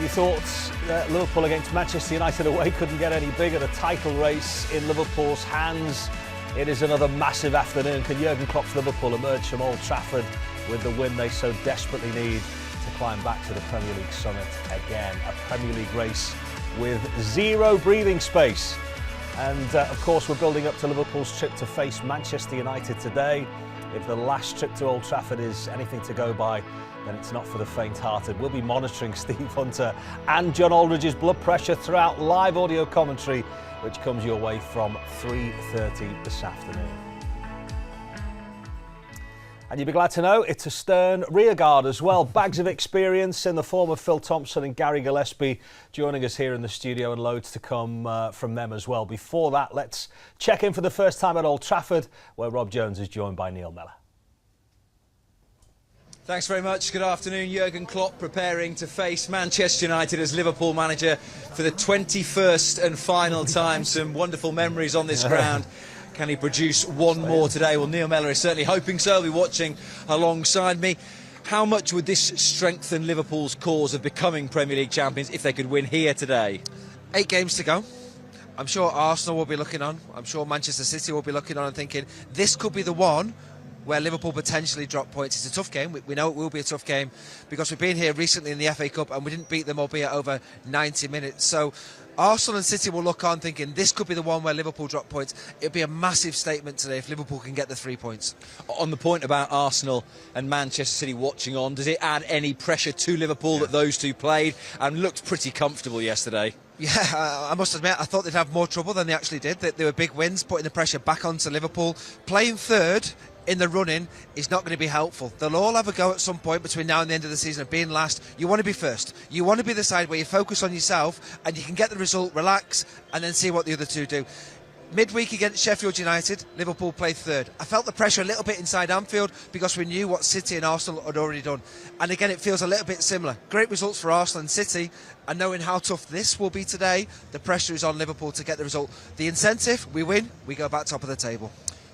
you thought that Liverpool against Manchester United away couldn't get any bigger? The title race in Liverpool's hands. It is another massive afternoon. Can Jurgen Klopp's Liverpool emerge from Old Trafford with the win they so desperately need to climb back to the Premier League summit again? A Premier League race with zero breathing space. And of course, we're building up to Liverpool's trip to face Manchester United today. If the last trip to Old Trafford is anything to go by, then it's not for the faint-hearted. We'll be monitoring Steve Hunter and John Aldridge's blood pressure throughout live audio commentary, which comes your way from 3:30 this afternoon. And you'll be glad to know it's a stern rearguard as well. Bags of experience in the form of Phil Thompson and Gary Gillespie joining us here in the studio, and loads to come from them as well. Before that, let's check in for the first time at Old Trafford, where Rob Jones is joined by Neil Mellor. Thanks very much. Good afternoon. Jurgen Klopp preparing to face Manchester United as Liverpool manager for the 21st and final time. Some wonderful memories on this ground. Can he produce one more today? Well, Neil Mellor is certainly hoping so. He'll be watching alongside me. How much would this strengthen Liverpool's cause of becoming Premier League champions if they could win here today? 8 games to go. I'm sure Arsenal will be looking on. I'm sure Manchester City will be looking on and thinking this could be the one where Liverpool potentially drop points. It's a tough game. We know it will be a tough game because we've been here recently in the FA Cup and we didn't beat them, albeit over 90 minutes. So Arsenal and City will look on thinking this could be the one where Liverpool drop points. It'll be a massive statement today if Liverpool can get the 3 points. On the point about Arsenal and Manchester City watching on, does it add any pressure to Liverpool that those two played and looked pretty comfortable yesterday? Yeah, I must admit, I thought they'd have more trouble than they actually did. They were big wins, putting the pressure back onto Liverpool. Playing third in the running is not going to be helpful. They'll all have a go at some point between now and the end of the season of being last. You want to be first. You want to be the side where you focus on yourself and you can get the result, relax, and then see what the other two do. Midweek against Sheffield United, Liverpool played third. I felt the pressure a little bit inside Anfield because we knew what City and Arsenal had already done. And again, it feels a little bit similar. Great results for Arsenal and City, and knowing how tough this will be today, the pressure is on Liverpool to get the result. The incentive, we win, we go back top of the table.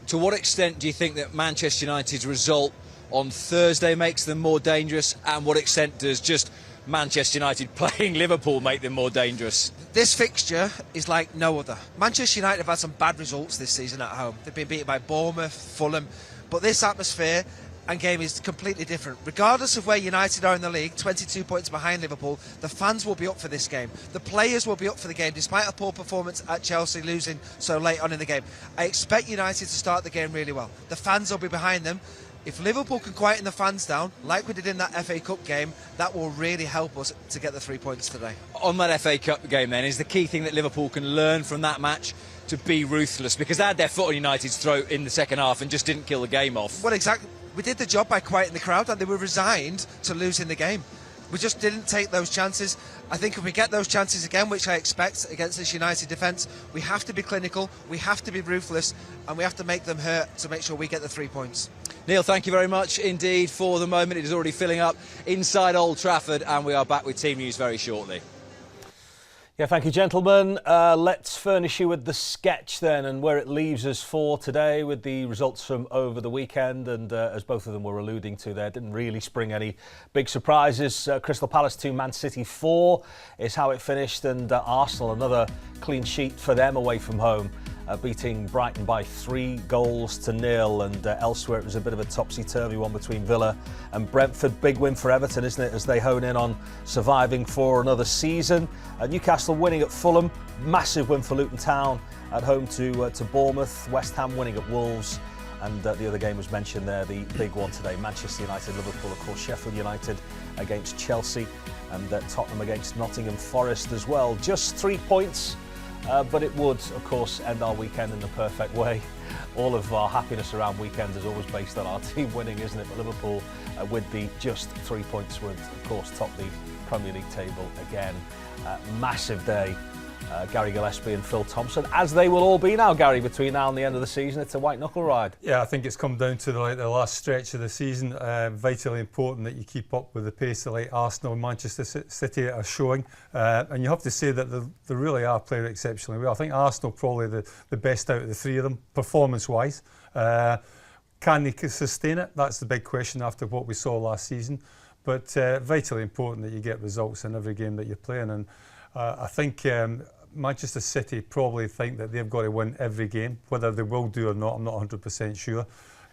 To what extent do you think that Manchester United's result on Thursday makes them more dangerous, and what extent does just Manchester United playing Liverpool make them more dangerous? This fixture is like no other. Manchester United have had some bad results this season at home. They've been beaten by Bournemouth, Fulham, but this atmosphere and game is completely different. Regardless of where United are in the league, 22 points behind Liverpool, the fans will be up for this game. The players will be up for the game, despite a poor performance at Chelsea losing so late on in the game. I expect United to start the game really well. The fans will be behind them. If Liverpool can quieten the fans down, like we did in that FA Cup game, that will really help us to get the 3 points today. On that FA Cup game then, is the key thing that Liverpool can learn from that match to be ruthless? Because they had their foot on United's throat in the second half and just didn't kill the game off. Well, exactly. We did the job by quieting the crowd and they were resigned to losing the game. We just didn't take those chances. I think if we get those chances again, which I expect against this United defence, we have to be clinical, we have to be ruthless, and we have to make them hurt to make sure we get the 3 points. Neil, thank you very much indeed for the moment. It is already filling up inside Old Trafford, and we are back with team news very shortly. Yeah, thank you, gentlemen. Let's furnish you with the sketch then, and where it leaves us for today with the results from over the weekend. And as both of them were alluding to there, didn't really spring any big surprises. Crystal Palace 2, Man City 4 is how it finished, and Arsenal, another clean sheet for them away from home, beating Brighton by 3-0. And elsewhere it was a bit of a topsy-turvy one between Villa and Brentford. Big win for Everton, isn't it, as they hone in on surviving for another season. Newcastle winning at Fulham, massive win for Luton Town at home to Bournemouth. West Ham winning at Wolves, and the other game was mentioned there, the big one today, Manchester United, Liverpool, of course, Sheffield United against Chelsea, and Tottenham against Nottingham Forest as well. Just 3 points. But it would, of course, end our weekend in the perfect way. All of our happiness around weekends is always based on our team winning, isn't it? But Liverpool, with the just 3 points, would, of course, top the Premier League table again. Massive day. Gary Gillespie and Phil Thompson, as they will all be now, Gary, between now and the end of the season. It's a white knuckle ride. Yeah, I think it's come down to the last stretch of the season. Vitally important that you keep up with the pace that Arsenal and Manchester City are showing. And you have to say that they really are playing exceptionally well. I think Arsenal probably the best out of the three of them, performance-wise. Can they sustain it? That's the big question after what we saw last season. but vitally important that you get results in every game that you're playing. And I think Manchester City probably think that they've got to win every game. Whether they will do or not, I'm not 100% sure.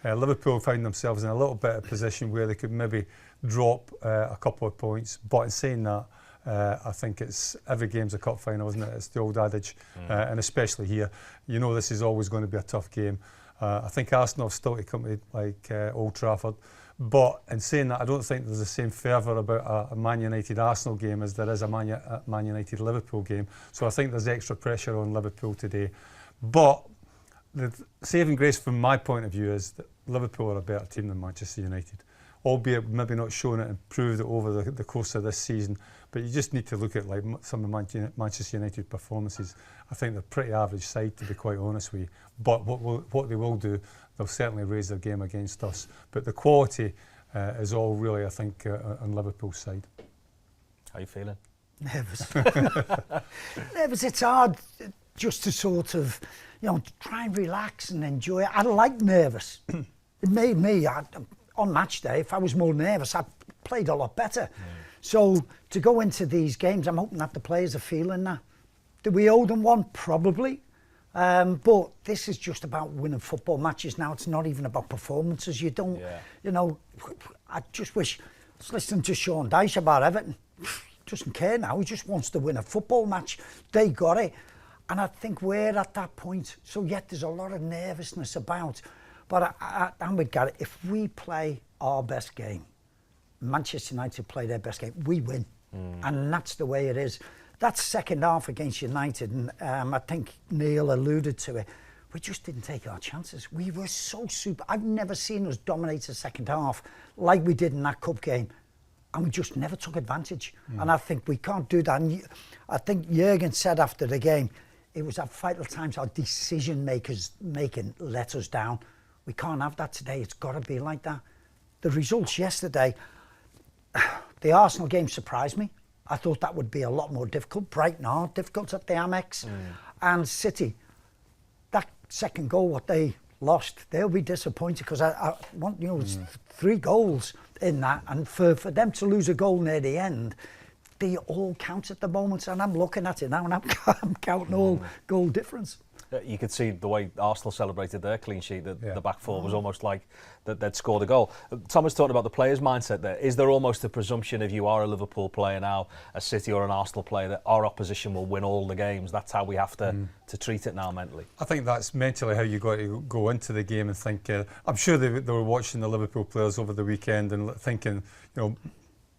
Liverpool found themselves in a little bit of position where they could maybe drop a couple of points. But in saying that, I think it's every game's a cup final, isn't it? It's the old adage, and especially here. You know this is always going to be a tough game. I think Arsenal have still to come to like Old Trafford. But in saying that, I don't think there's the same fervour about a Man United-Arsenal game as there is a Man United-Liverpool game. So I think there's extra pressure on Liverpool today. But the saving grace from my point of view is that Liverpool are a better team than Manchester United. Albeit maybe not shown it and proved it over the course of this season. But you just need to look at like some of Manchester United performances. I think they're a pretty average side, to be quite honest with you. But what they will do, they'll certainly raise their game against us. But the quality is all really, I think, on Liverpool's side. How are you feeling? Nervous. Nervous. It's hard just to sort of, try and relax and enjoy it. I like nervous. It made me, on match day, if I was more nervous, I played a lot better. So to go into these games, I'm hoping that the players are feeling that. Do we owe them one? Probably. But this is just about winning football matches now. It's not even about performances. You don't, I just wish, I was listening to Sean Dyche about Everton. Doesn't care now. He just wants to win a football match. They got it. And I think we're at that point. So yet there's a lot of nervousness about. But I'm with Gary. If we play our best game, Manchester United play their best game, we win. And that's the way it is. That second half against United, and I think Neil alluded to it, we just didn't take our chances. We were so super. I've never seen us dominate a second half like we did in that cup game. And we just never took advantage. And I think we can't do that. And I think Jurgen said after the game, it was at vital times our decision making let us down. We can't have that today. It's got to be like that. The results yesterday, the Arsenal game surprised me. I thought that would be a lot more difficult. Brighton are difficult at the Amex. And City, that second goal, what they lost, they'll be disappointed because I want, it's 3 goals in that. And for them to lose a goal near the end, they all count at the moment. And I'm looking at it now and I'm counting all goal difference. You could see the way Arsenal celebrated their clean sheet, that the back four was almost like that they'd scored a goal. Thomas talked about the players' mindset there. Is there almost a presumption if you are a Liverpool player now, a City or an Arsenal player, that our opposition will win all the games? That's how we have to treat it now mentally. I think that's mentally how you got to go into the game and think. I'm sure they were watching the Liverpool players over the weekend and thinking,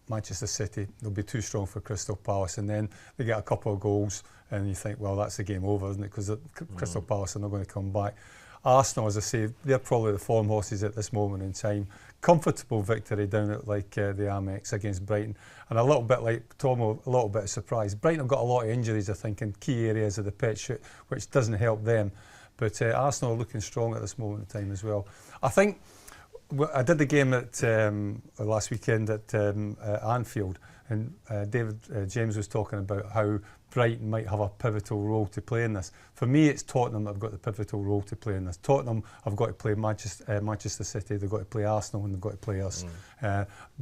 Manchester City, they'll be too strong for Crystal Palace, and then they get a couple of goals and you think, well, that's the game over, isn't it? Because Crystal Palace are not going to come back. Arsenal, as I say, they're probably the form horses at this moment in time. Comfortable victory down at the Amex against Brighton, and a little bit like Tom, a little bit of surprise. Brighton have got a lot of injuries, I think, in key areas of the pitch, which doesn't help them. But Arsenal are looking strong at this moment in time as well. I think I did the game at last weekend at Anfield, and David James was talking about how Brighton might have a pivotal role to play in this. For me, it's Tottenham that have got the pivotal role to play in this. Tottenham have got to play Manchester City, they've got to play Arsenal, and they've got to play us.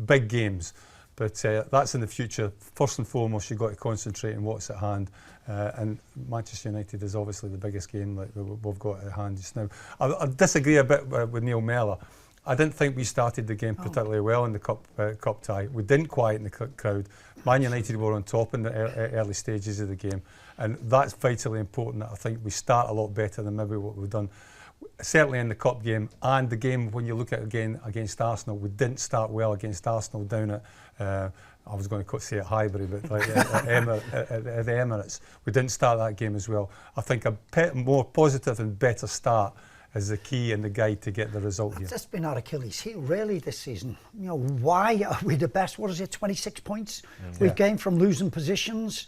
Big games, but that's in the future. First and foremost, you've got to concentrate on what's at hand. And Manchester United is obviously the biggest game that we've got at hand just now. I disagree a bit with Neil Mellor. I didn't think we started the game particularly well in the cup tie. We didn't quieten the crowd. Man United were on top in the early stages of the game, and that's vitally important that I think we start a lot better than maybe what we've done. Certainly in the cup game and the game when you look at again against Arsenal, we didn't start well against Arsenal down at, I was going to say at Highbury, but at the Emirates. We didn't start that game as well. I think a more positive and better start is the key and the guide to get the result here. That's been our Achilles heel really this season. Why are we the best? What is it, 26 points? We've gained from losing positions.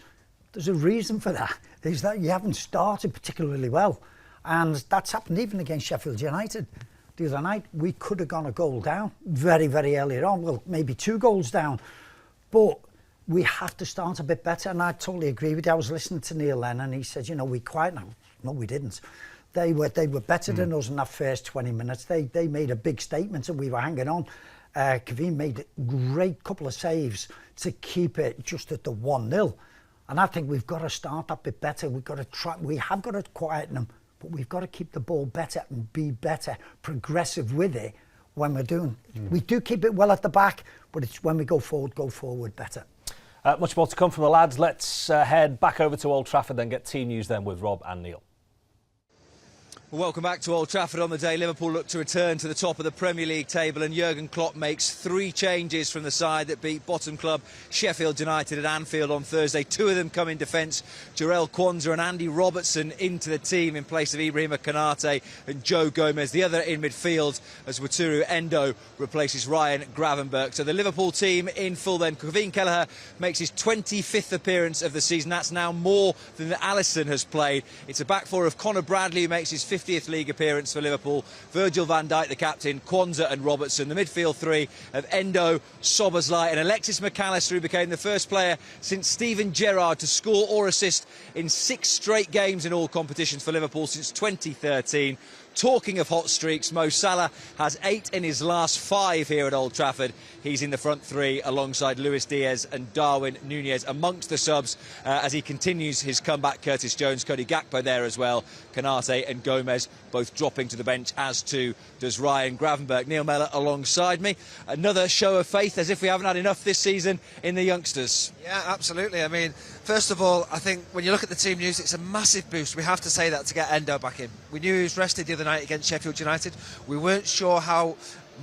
There's a reason for that. Is that you haven't started particularly well. And that's happened even against Sheffield United. The other night, we could have gone a goal down very, very early on. Well, maybe 2 goals down. But we have to start a bit better. And I totally agree with you. I was listening to Neil Lennon and he said, we quite... No, we didn't. They were better than us in that first 20 minutes. They made a big statement and we were hanging on. Kevin made a great couple of saves to keep it just at the 1-0. And I think we've got to start that bit better. We have got to quieten them, but we've got to keep the ball better and be better, progressive with it when we're doing. We do keep it well at the back, but it's when we go forward better. Much more to come from the lads. Let's head back over to Old Trafford, then get team news then with Rob and Neil. Well, welcome back to Old Trafford on the day Liverpool look to return to the top of the Premier League table, and Jurgen Klopp makes 3 changes from the side that beat bottom club Sheffield United at Anfield on Thursday. 2 of them come in defence. Jarell Quansah and Andy Robertson into the team in place of Ibrahima Konate and Joe Gomez. The other in midfield as Wataru Endo replaces Ryan Gravenberch. So the Liverpool team in full then. Kevin Kelleher makes his 25th appearance of the season. That's now more than Alisson has played. It's a back four of Conor Bradley, who makes his 50th league appearance for Liverpool, Virgil van Dijk the captain, Quansah and Robertson. The midfield 3 of Endo, Szoboszlai and Alexis McAllister, who became the first player since Steven Gerrard to score or assist in 6 straight games in all competitions for Liverpool since 2013. Talking of hot streaks, Mo Salah has 8 in his last 5 here at Old Trafford. He's in the front 3 alongside Luis Diaz and Darwin Núñez amongst the subs as he continues his comeback. Curtis Jones, Cody Gakpo there as well. Konate and Gomez both dropping to the bench, as too does Ryan Gravenberch. Neil Mellor alongside me. Another show of faith, as if we haven't had enough this season in the youngsters. Yeah, absolutely. I mean, first of all, I think when you look at the team news, it's a massive boost. We have to say that to get Endo back in. We knew he was rested the other night against Sheffield United. We weren't sure how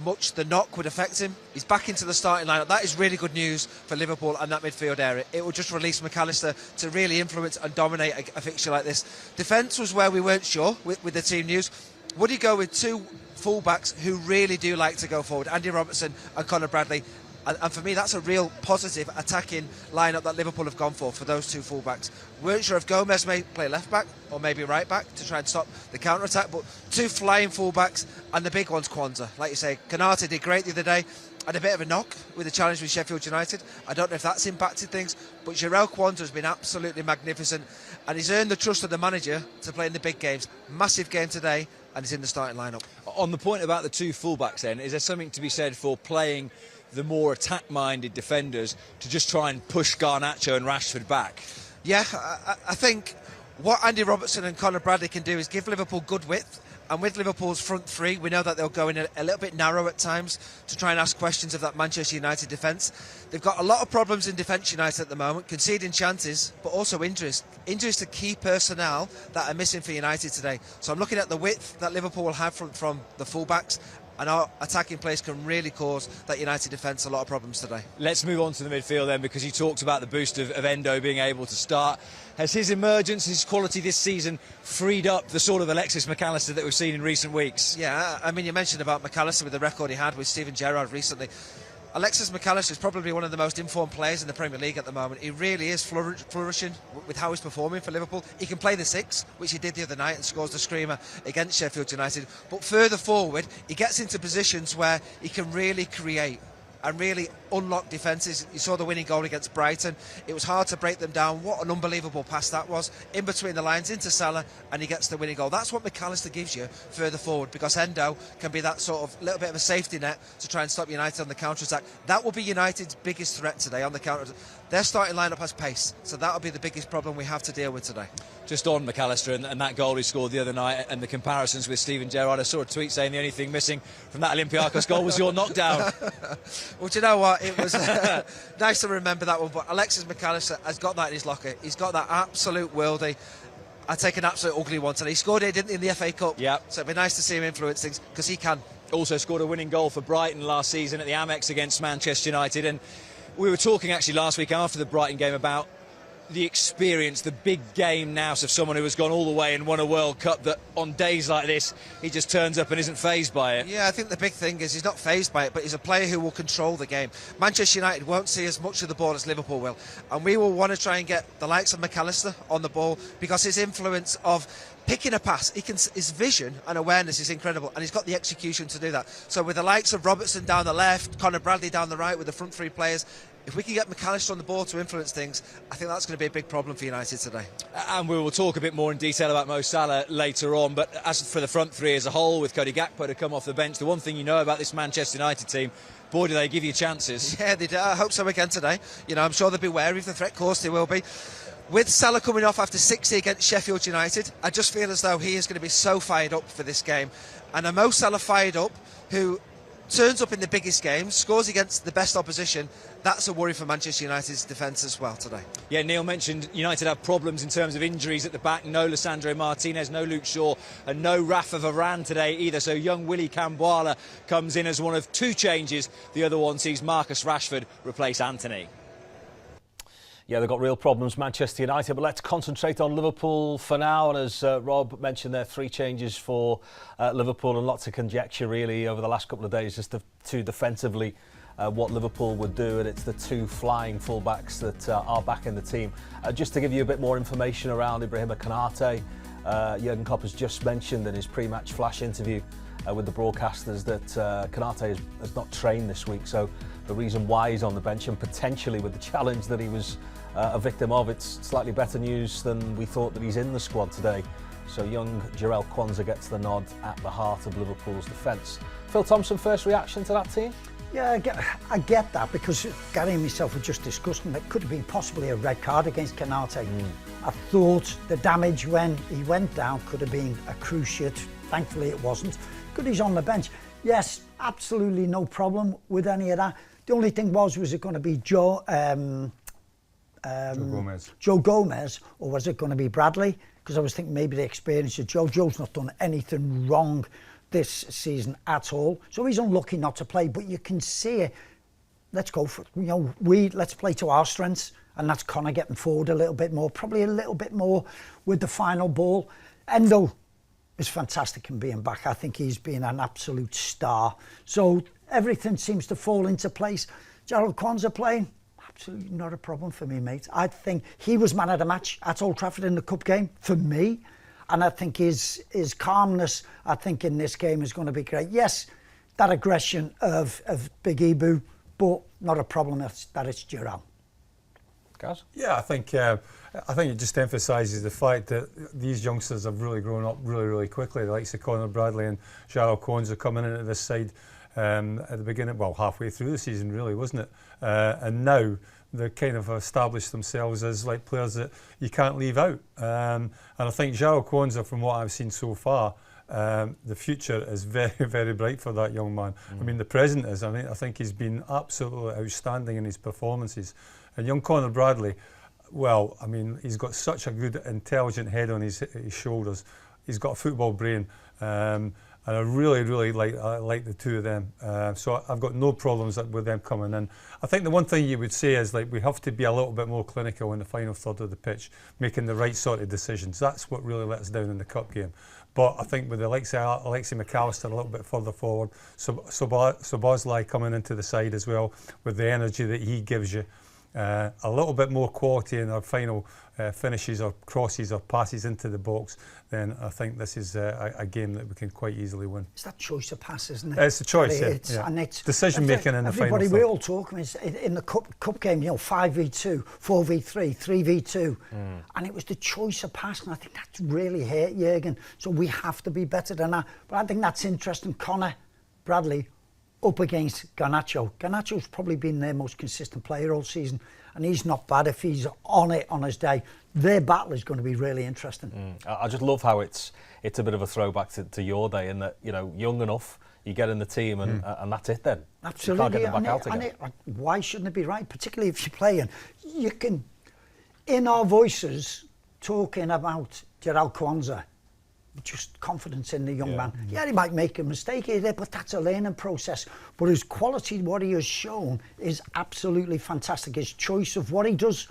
much the knock would affect him. He's back into the starting lineup. That is really good news for Liverpool and that midfield area. It will just release McAllister to really influence and dominate a fixture like this. Defence was where we weren't sure with the team news. Would he go with 2 fullbacks who really do like to go forward, Andy Robertson and Conor Bradley? And for me, that's a real positive attacking lineup that Liverpool have gone for those 2 fullbacks. Weren't sure if Gomez may play left back or maybe right back to try and stop the counter attack, but 2 flying fullbacks, and the big one's Quansah. Like you say, Konate did great the other day, had a bit of a knock with the challenge with Sheffield United. I don't know if that's impacted things, but Jarell Quansah has been absolutely magnificent, and he's earned the trust of the manager to play in the big games. Massive game today, and he's in the starting lineup. On the point about the 2 fullbacks then, is there something to be said for playing the more attack-minded defenders to just try and push Garnacho and Rashford back? Yeah, I think what Andy Robertson and Conor Bradley can do is give Liverpool good width, and with Liverpool's front 3, we know that they'll go in a little bit narrow at times to try and ask questions of that Manchester United defence. They've got a lot of problems in defence, United, at the moment, conceding chances, but also injuries to key personnel that are missing for United today. So I'm looking at the width that Liverpool will have from the full-backs, and our attacking plays can really cause that United defence a lot of problems today. Let's move on to the midfield then, because you talked about the boost of Endo being able to start. Has his emergence, his quality this season freed up the sort of Alexis McAllister that we've seen in recent weeks? Yeah, I mean, you mentioned about McAllister with the record he had with Steven Gerrard recently. Alexis McAllister is probably one of the most informed players in the Premier League at the moment. He really is flourishing with how he's performing for Liverpool. He can play the 6, which he did the other night, and scores the screamer against Sheffield United. But further forward, he gets into positions where he can really create and really unlock defences. You saw the winning goal against Brighton. It was hard to break them down. What an unbelievable pass that was. In between the lines into Salah, and he gets the winning goal. That's what McAllister gives you further forward, because Endo can be that sort of little bit of a safety net to try and stop United on the counter-attack. That will be United's biggest threat today on the counter-attack. Their starting lineup has pace, so that'll be the biggest problem we have to deal with today. Just on McAllister and that goal he scored the other night and the comparisons with Steven Gerrard, I saw a tweet saying the only thing missing from that Olympiacos goal was your knockdown. Well, do you know what? It was nice to remember that one, but Alexis McAllister has got that in his locker. He's got that absolute worldie. I take an absolute ugly one today. He scored it, didn't he, in the FA Cup? Yep. So it'd be nice to see him influence things, because he can. Also scored a winning goal for Brighton last season at the Amex against Manchester United. And we were talking actually last week after the Brighton game about the experience, the big game nous of someone who has gone all the way and won a World Cup, that on days like this he just turns up and isn't fazed by it. Yeah, I think the big thing is he's not fazed by it, but he's a player who will control the game. Manchester United won't see as much of the ball as Liverpool will, and we will want to try and get the likes of McAllister on the ball, because his influence of picking a pass, his vision and awareness is incredible, and he's got the execution to do that. So with the likes of Robertson down the left, Conor Bradley down the right, with the front 3 players, if we can get McAllister on the ball to influence things, I think that's going to be a big problem for United today. And we will talk a bit more in detail about Mo Salah later on, but as for the front three as a whole, with Cody Gakpo to come off the bench, the one thing you know about this Manchester United team, boy, do they give you chances. Yeah, they do. I hope so again today. You know, I'm sure they'll be wary of the threat, of course they will be. With Salah coming off after 60 against Sheffield United, I just feel as though he is going to be so fired up for this game. And a Mo Salah fired up, who turns up in the biggest games, scores against the best opposition, that's a worry for Manchester United's defence as well today. Yeah, Neil mentioned United have problems in terms of injuries at the back. No Lisandro Martinez, no Luke Shaw, and no Rafa Varane today either. So young Willy Camboala comes in as one of two changes. The other one sees Marcus Rashford replace Anthony. Yeah, they've got real problems, Manchester United, but let's concentrate on Liverpool for now. And as Rob mentioned, there are 3 changes for Liverpool, and lots of conjecture really over the last couple of days as to defensively what Liverpool would do, and it's the 2 flying fullbacks that are back in the team. Just to give you a bit more information around Ibrahima Konate, Jurgen Klopp has just mentioned in his pre-match flash interview with the broadcasters that Konate has not trained this week, so the reason why he's on the bench, and potentially with the challenge that he was a victim of, it's slightly better news than we thought that he's in the squad today. So young Jarell Quansah gets the nod at the heart of Liverpool's defence. Phil Thompson, first reaction to that team? Yeah, I get that, because Gary and myself were just discussing that could have been possibly a red card against Konate. I thought the damage when he went down could have been a cruciate. Thankfully it wasn't. Good he's on the bench. Yes, absolutely no problem with any of that. The only thing was it going to be Joe Gomez, or was it going to be Bradley? Because I was thinking maybe the experience of Joe. Joe's not done anything wrong this season at all, so he's unlucky not to play. But you can see it. Let's go for let's play to our strengths, and that's Connor getting forward a little bit more, probably a little bit more with the final ball. Endo is fantastic in being back. I think he's been an absolute star. So everything seems to fall into place. Jarell Quansah playing, absolutely not a problem for me, mate. I think he was man of the match at Old Trafford in the cup game for me, and I think his calmness, I think in this game is going to be great. Yes, that aggression of Big Ibu, but not a problem that it's Jarell. Guys? Yeah, I think it just emphasises the fact that these youngsters have really grown up really quickly. The likes of Conor Bradley and Jarell Quansah coming into this side at the beginning, well, halfway through the season really, wasn't it? And now they've kind of established themselves as like players that you can't leave out. And I think Jarell Quansah, from what I've seen so far, the future is very bright for that young man. I mean, the present is. I mean, I think he's been absolutely outstanding in his performances. And young Conor Bradley, well, I mean, he's got such a good, intelligent head on his shoulders. He's got a football brain, and I really like the two of them. So I've got no problems with them coming in. I think the one thing you would say is, like, we have to be a little bit more clinical in the final third of the pitch, making the right sort of decisions. That's what really let us down in the cup game. But I think with the likes of Alexis McAllister a little bit further forward, Szoboszlai coming into the side as well, with the energy that he gives you, a little bit more quality in our final finishes or crosses or passes into the box, then I think this is a game that we can quite easily win. It's that choice of pass, isn't it? It's the choice, yeah. And it's decision making in the final. Everybody, we all talk in the cup game, 5v2, 4v3, 3v2, and it was the choice of pass, and I think that's really hurt Jurgen. So we have to be better than that. But I think that's interesting. Conor Bradley up against Garnacho. Garnacho's probably been their most consistent player all season, and he's not bad if he's on it on his day. Their battle is going to be really interesting. I just love how it's a bit of a throwback to your day, in that, young enough, you get in the team and that's it then. Absolutely. You can't get them back out again. Why shouldn't it be right? Particularly if you're playing. You can, in our voices, talking about Jarell Quansah, just confidence in the young man. Yeah, he might make a mistake here, but that's a learning process. But his quality, what he has shown, is absolutely fantastic. His choice of what he does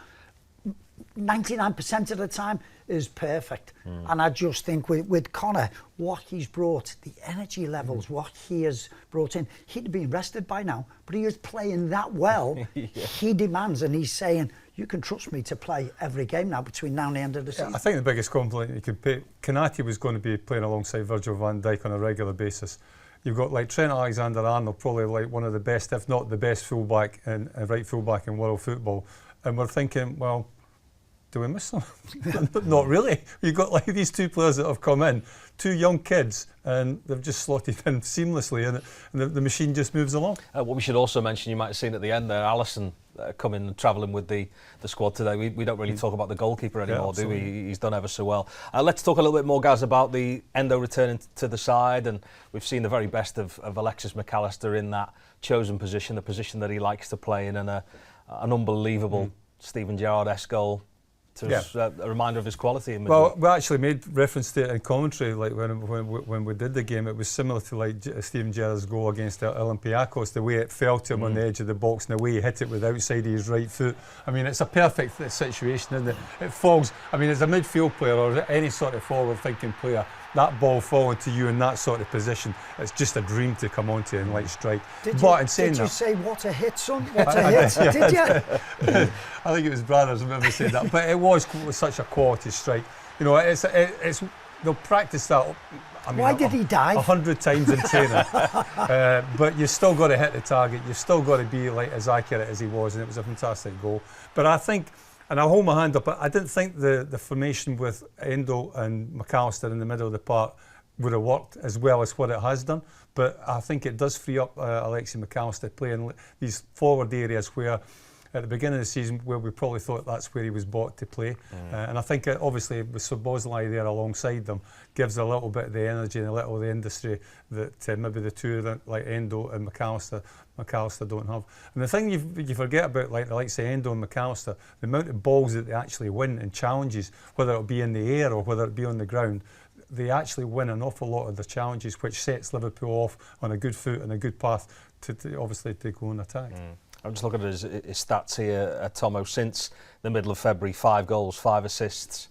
99% of the time is perfect. And I just think with Conor, what he's brought, the energy levels, what he has brought in, he'd been rested by now, but he is playing that well. He demands, and he's saying, you can trust me to play every game now between now and the end of the season. I think the biggest compliment you could pay, Konate was going to be playing alongside Virgil van Dijk on a regular basis. you've got like Trent Alexander-Arnold, probably like one of the best, if not the best fullback and right fullback in world football, and we're thinking, well, do we miss them? Not really. You've got like these two players that have come in, two young kids, and they've just slotted in seamlessly, and the machine just moves along. What we should also mention, you might have seen at the end there, Alisson coming and travelling with the squad today. We don't really talk about the goalkeeper anymore, do we? He's done ever so well. Let's talk a little bit more, Gaz, about the Endo returning to the side, and we've seen the very best of Alexis McAllister in that chosen position, the position that he likes to play in, and an unbelievable Steven Gerrard-esque goal. A reminder of his quality in midfield. Well, we actually made reference to it in commentary, like when we did the game. It was similar to like Steven Gerrard's goal against Olympiacos, the way it fell to him on the edge of the box and the way he hit it with the outside of his right foot. I mean, it's a perfect situation, isn't it? It falls. I mean, as a midfield player or any sort of forward-thinking player, that ball falling to you in that sort of position, it's just a dream to come onto and like strike. Did you say what a hit, son? What a hit? Did you? I think it was Brothers, I remember saying that. But it was such a quality strike. You know, it's they'll practice that. I mean, why did he dive? 100 times in training. But you've still got to hit the target. You've still got to be like as accurate as he was, and it was a fantastic goal. But I think, and I'll hold my hand up, I didn't think the formation with Endo and McAllister in the middle of the park would have worked as well as what it has done. But I think it does free up Alexis McAllister playing these forward areas where, at the beginning of the season, where we probably thought that's where he was bought to play. And I think obviously with Szoboszlai there alongside them gives a little bit of the energy and a little of the industry that maybe the two of them, like Endo and McAllister don't have. And the thing you forget about like the likes of Endo and McAllister, the amount of balls that they actually win in challenges, whether it be in the air or whether it be on the ground, they actually win an awful lot of the challenges, which sets Liverpool off on a good foot and a good path to obviously to go and attack. I'm just looking at his stats here, Tomo. Since the middle of February, 5 goals, 5 assists.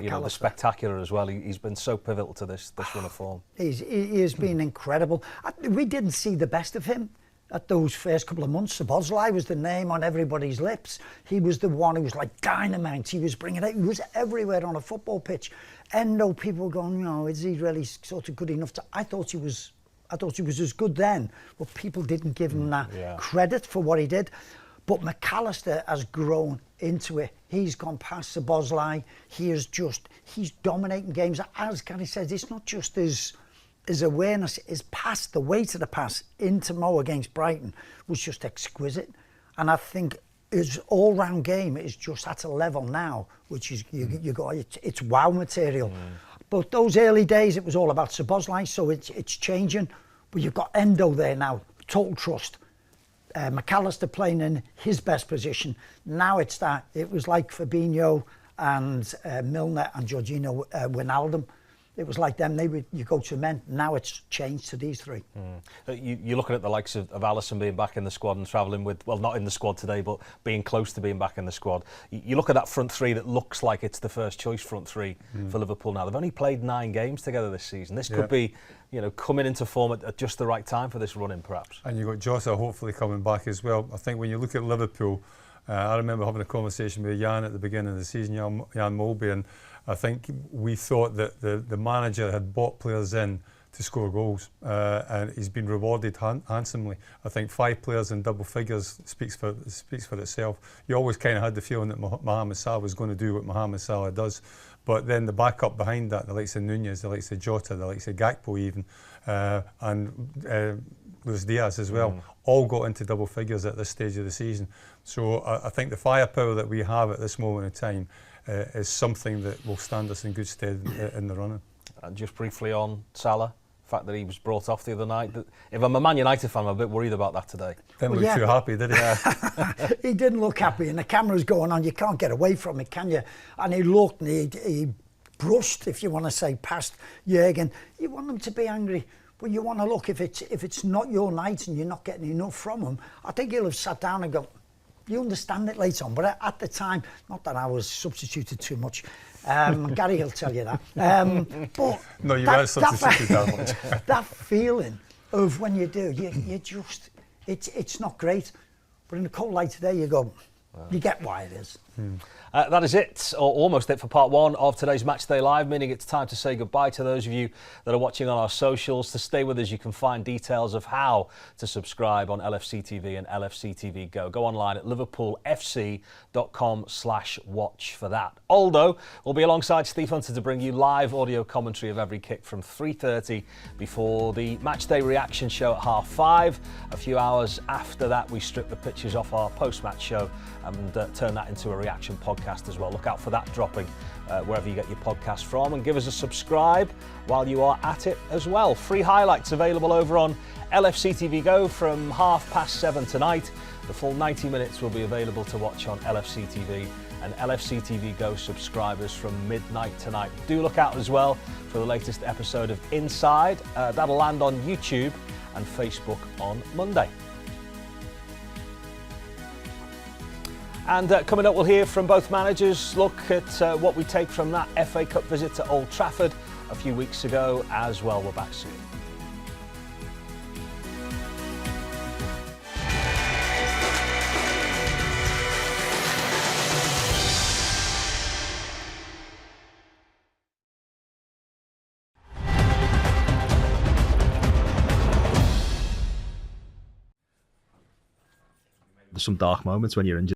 You know, the spectacular as well. He's been so pivotal to this run of form. He has been incredible. We didn't see the best of him at those first couple of months. Szoboszlai was the name on everybody's lips. He was the one who was like dynamite. He was bringing it. He was everywhere on a football pitch. Endo, people were going, you know, is he really sort of good enough to? I thought he was as good then, but people didn't give him that credit for what he did. But McAllister has grown into it. He's gone past Szoboszlai. He's dominating games. As Gary says, it's not just his awareness, his pass, the weight of the pass into Mo against Brighton was just exquisite. And I think his all-round game is just at a level now, which is it's wow material. But those early days, it was all about Szoboszlai, so it's changing. But you've got Endo there now, total trust. McAllister playing in his best position. Now it's that. It was like Fabinho and Milner and Jorginho Wijnaldum. It was like them. You go to men. Now it's changed to these three. You're looking at the likes of Alisson being back in the squad and travelling with, well, not in the squad today, but being close to being back in the squad. You look at that front three that looks like it's the first choice front three for Liverpool now. They've only played 9 games together this season. This could be, you know, coming into form at just the right time for this run-in, perhaps. And you've got Jota hopefully coming back as well. I think when you look at Liverpool, I remember having a conversation with Jan at the beginning of the season, Jan Molby, and I think we thought that the manager had bought players in to score goals, and he's been rewarded handsomely. I think 5 players in double figures speaks for itself. You always kind of had the feeling that Mohamed Salah was going to do what Mohamed Salah does, but then the backup behind that, the likes of Nunez, the likes of Jota, the likes of Gakpo even, and Luis Diaz as well, all got into double figures at this stage of the season. So I think the firepower that we have at this moment in time is something that will stand us in good stead in the running. And just briefly on Salah, the fact that he was brought off the other night. If I'm a Man United fan, I'm a bit worried about that today. Didn't look too happy, did he? He didn't look happy, and the camera's going on. You can't get away from it, can you? And he looked, and he brushed, if you want to say, past Jurgen. You want them to be angry, but you want to look, if it's not your night and you're not getting enough from him, I think he'll have sat down and gone, you understand it later on. But at the time, not that I was substituted too much. Gary will tell you that. But no, you weren't substituted that much. That feeling of when you do, you just, it's not great. But in the cold light today, you go, you get why it is. That is it, or almost it, for part one of today's Matchday Live, meaning it's time to say goodbye to those of you that are watching on our socials. To stay with us, you can find details of how to subscribe on LFC TV and LFC TV Go. Go online at liverpoolfc.com/watch for that. Aldo will be alongside Steve Hunter to bring you live audio commentary of every kick from 3:30 before the Matchday reaction show at 5:30. A few hours after that, we strip the pictures off our post-match show and turn that into a reaction podcast as well. Look out for that dropping wherever you get your podcast from, and give us a subscribe while you are at it as well. Free highlights available over on LFC TV Go from 7:30 tonight. The full 90 minutes will be available to watch on LFC TV and LFC TV Go subscribers from midnight tonight. Do look out as well for the latest episode of Inside. That'll land on YouTube and Facebook on Monday. And coming up, we'll hear from both managers, look at what we take from that FA Cup visit to Old Trafford a few weeks ago as well. We're back soon. There's some dark moments when you're injured.